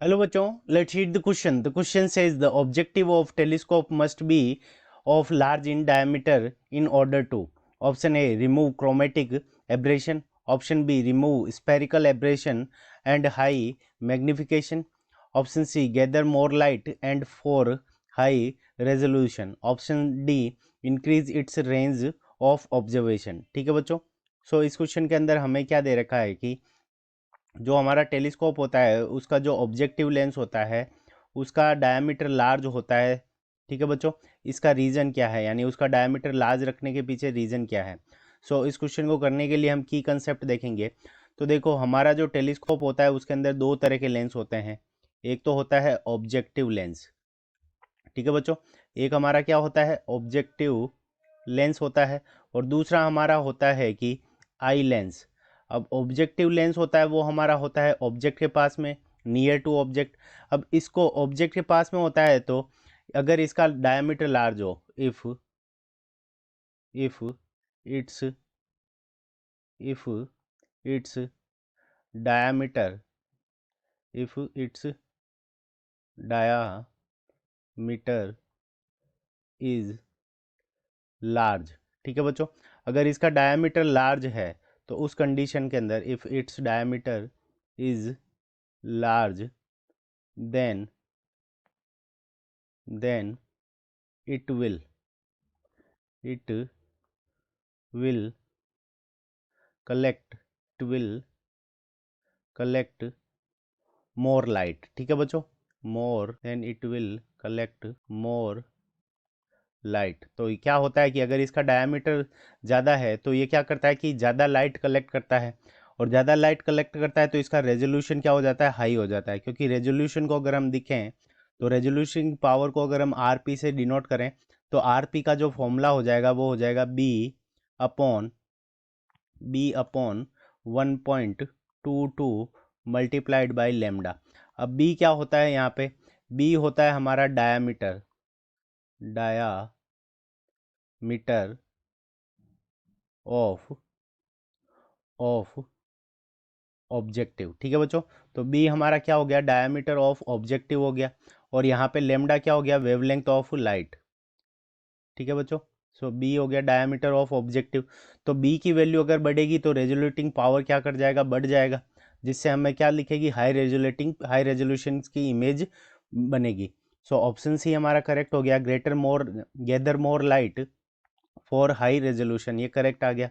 Hello बच्चों, let's read the question. The question says the objective of telescope must be of large in diameter in order to. Option A remove chromatic aberration, option B remove spherical aberration and high magnification, option C gather more light and for high resolution, option D increase its range of observation. ठीक है बच्चों, इस question के अंदर हमें क्या दे रखा है कि जो हमारा टेलीस्कोप होता है उसका जो ऑब्जेक्टिव लेंस होता है उसका डायमीटर लार्ज होता है। ठीक है बच्चों, इसका रीज़न क्या है, यानी उसका डायमीटर लार्ज रखने के पीछे रीज़न क्या है। इस क्वेश्चन को करने के लिए हम की कंसेप्ट देखेंगे। तो देखो, हमारा जो टेलीस्कोप होता है उसके अंदर दो तरह के लेंस होते हैं। एक तो होता है ऑब्जेक्टिव लेंस। ठीक है बच्चों, एक हमारा क्या होता है, ऑब्जेक्टिव लेंस होता है, और दूसरा हमारा होता है कि आई लेंस। अब ऑब्जेक्टिव लेंस होता है वो हमारा होता है ऑब्जेक्ट के पास में, नियर टू ऑब्जेक्ट। अब इसको ऑब्जेक्ट के पास में होता है तो अगर इसका डायमीटर लार्ज हो, if it's if its diameter if it's diameter is large. ठीक है बच्चों, अगर इसका डायमीटर लार्ज है तो उस कंडीशन के अंदर if its diameter is large then then it it will collect it will collect more light। ठीक है बच्चों, more then it will collect more light. तो ये क्या होता है कि अगर इसका डायमीटर ज़्यादा है तो ये क्या करता है कि ज़्यादा लाइट कलेक्ट करता है, और ज़्यादा लाइट कलेक्ट करता है तो इसका रेजोल्यूशन क्या हो जाता है, हाई हो जाता है। क्योंकि रेजोल्यूशन को अगर हम दिखें तो रेजोल्यूशन पावर को अगर हम आरपी से डिनोट करें तो आरपी का जो फॉर्मूला हो जाएगा वो हो जाएगा B upon 1.22 multiplied by lambda. अब बी क्या होता है, यहाँ पे बी होता है हमारा डायामीटर ऑफ ऑब्जेक्टिव। ठीक है बच्चों, तो बी हमारा क्या हो गया, डायमीटर ऑफ ऑब्जेक्टिव हो गया, और यहाँ पे लेमडा क्या हो गया, वेवलेंथ ऑफ लाइट। ठीक है बच्चों, बी हो गया डायमीटर ऑफ ऑब्जेक्टिव। तो बी की वैल्यू अगर बढ़ेगी तो रेजोल्यूटिंग पावर क्या कर जाएगा, बढ़ जाएगा, जिससे हमें क्या लिखेगी, हाई रेजोल्यूशन की इमेज बनेगी। ऑप्शन सी हमारा करेक्ट हो गया, gather more light for high resolution, ये करेक्ट आ गया।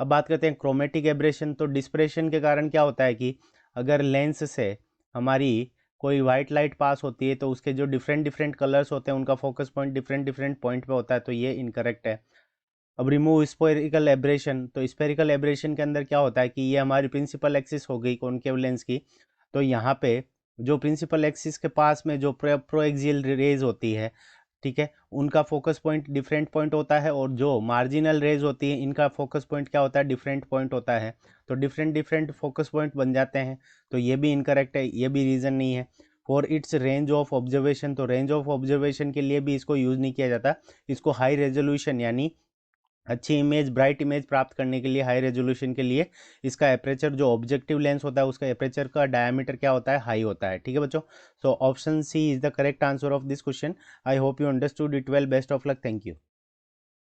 अब बात करते हैं क्रोमेटिक एब्रेशन। तो डिस्परेशन के कारण क्या होता है कि अगर लेंस से हमारी कोई वाइट लाइट पास होती है तो उसके जो डिफरेंट डिफरेंट कलर्स होते हैं उनका focus point different different point पे होता है, तो ये इनकरेक्ट है। अब रिमूव स्पेरिकल एब्रेशन। तो स्पेरिकल एब्रेशन के अंदर क्या होता है कि ये हमारी प्रिंसिपल एक्सिस हो गई कॉनकेव लेंस की, तो यहाँ पे जो प्रिंसिपल एक्सिस के पास में जो प्रोएक्सियल रेज होती है, ठीक है, उनका फोकस पॉइंट डिफरेंट पॉइंट होता है, और जो मार्जिनल रेज होती है इनका फोकस पॉइंट क्या होता है, डिफरेंट पॉइंट होता है। तो डिफरेंट डिफरेंट फोकस पॉइंट बन जाते हैं, तो ये भी इनकरेक्ट है, ये भी रीज़न नहीं है। For its range of observation, तो रेंज ऑफ ऑब्जर्वेशन के लिए भी इसको यूज़ नहीं किया जाता। इसको हाई रेजोल्यूशन यानी अच्छी इमेज, ब्राइट इमेज प्राप्त करने के लिए, हाई रेजोल्यूशन के लिए इसका एपरेचर, जो ऑब्जेक्टिव लेंस होता है उसका एपरेचर का डायमीटर क्या होता है, हाई होता है। ठीक है बच्चों, option C is the correct answer of this question. I hope you understood it well. Best of luck, thank you.